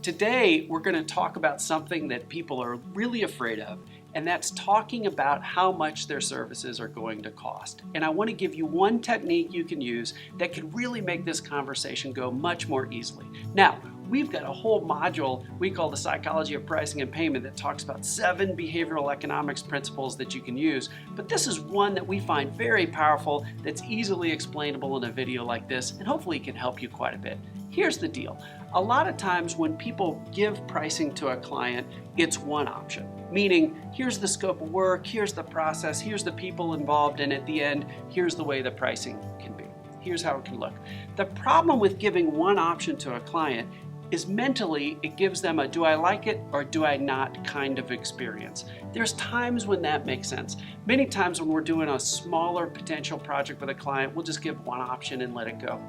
Today, we're going to talk about something that people are really afraid of, and that's talking about how much their services are going to cost. And I want to give you one technique you can use that can really make this conversation go much more easily. Now, we've got a whole module we call the Psychology of Pricing and Payment that talks about 7 behavioral economics principles that you can use, but this is one that we find very powerful that's easily explainable in a video like this, and hopefully can help you quite a bit. Here's the deal. A lot of times when people give pricing to a client, it's one option, meaning here's the scope of work, here's the process, here's the people involved, and at the end, here's the way the pricing can be. Here's how it can look. The problem with giving one option to a client is mentally it gives them a do I like it or do I not kind of experience. There's times when that makes sense. Many times when we're doing a smaller potential project with a client, we'll just give one option and let it go.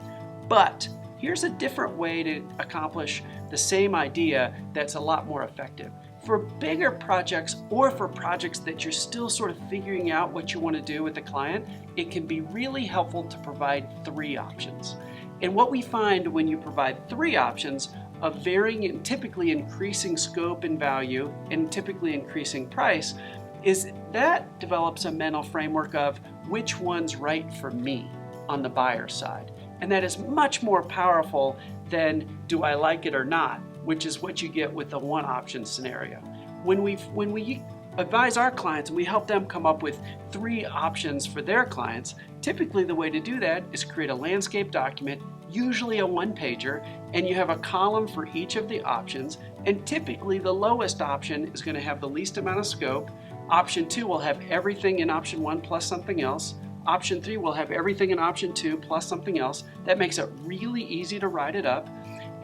But here's a different way to accomplish the same idea that's a lot more effective. For bigger projects or for projects that you're still sort of figuring out what you want to do with the client, it can be really helpful to provide 3 options. And what we find when you provide 3 options of varying and typically increasing scope and value and typically increasing price is that develops a mental framework of which one's right for me on the buyer side. And that is much more powerful than do I like it or not, which is what you get with the one option scenario. When we advise our clients and we help them come up with 3 options for their clients, typically the way to do that is create a landscape document, usually a 1-pager, and you have a column for each of the options, and typically the lowest option is going to have the least amount of scope. Option 2 will have everything in option 1 plus something else. Option 3 will have everything in option 2 plus something else. That makes it really easy to write it up.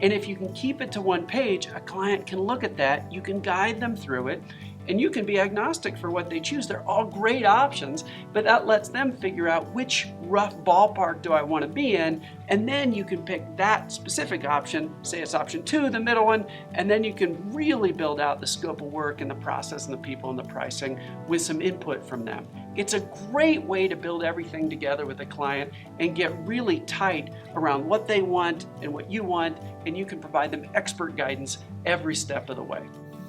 And if you can keep it to 1 page, a client can look at that, you can guide them through it, and you can be agnostic for what they choose. They're all great options, but that lets them figure out which rough ballpark do I want to be in, and then you can pick that specific option, say it's option 2, the middle one, and then you can really build out the scope of work and the process and the people and the pricing with some input from them. It's a great way to build everything together with a client and get really tight around what they want and what you want, and you can provide them expert guidance every step of the way.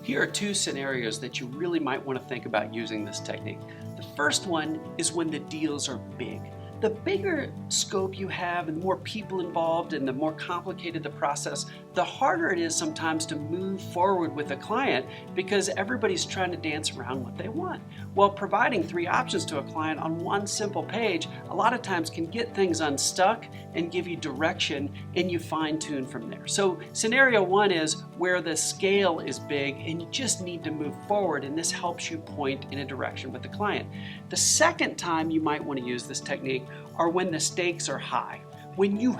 Here are 2 scenarios that you really might want to think about using this technique. The first one is when the deals are big. The bigger scope you have and the more people involved and the more complicated the process, the harder it is sometimes to move forward with a client because everybody's trying to dance around what they want. Well, providing 3 options to a client on 1 simple page a lot of times can get things unstuck and give you direction, and you fine-tune from there. So scenario 1 is where the scale is big and you just need to move forward, and this helps you point in a direction with the client. The second time you might want to use this technique are when the stakes are high, when you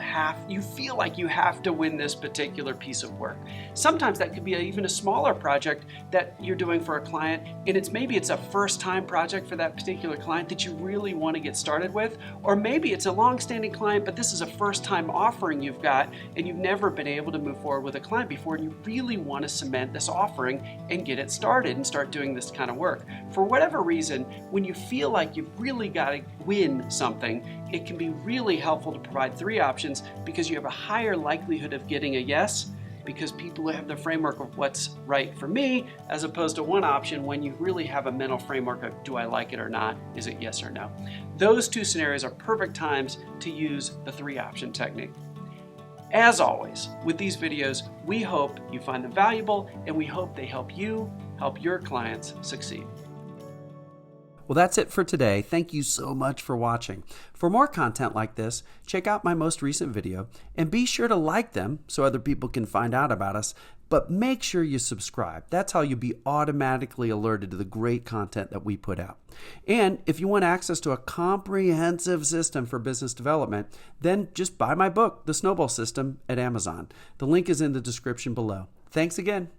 feel like you have to win this particular piece of work. Sometimes that could be even a smaller project that you're doing for a client, and maybe it's a first-time project for that particular client that you really want to get started with, or maybe it's a long-standing client, but this is a first-time offering you've got, and you've never been able to move forward with a client before, and you really want to cement this offering and get it started and start doing this kind of work. For whatever reason, when you feel like you've really got to win something, it can be really helpful to provide 3 options because you have a higher likelihood of getting a yes, because people have the framework of what's right for me, as opposed to 1 option when you really have a mental framework of do I like it or not, is it yes or no. Those 2 scenarios are perfect times to use the 3 option technique. As always, with these videos, we hope you find them valuable, and we hope they help you help your clients succeed. Well, that's it for today. Thank you so much for watching. For more content like this, check out my most recent video and be sure to like them so other people can find out about us, but make sure you subscribe. That's how you'll be automatically alerted to the great content that we put out. And if you want access to a comprehensive system for business development, then just buy my book, The Snowball System, at Amazon. The link is in the description below. Thanks again.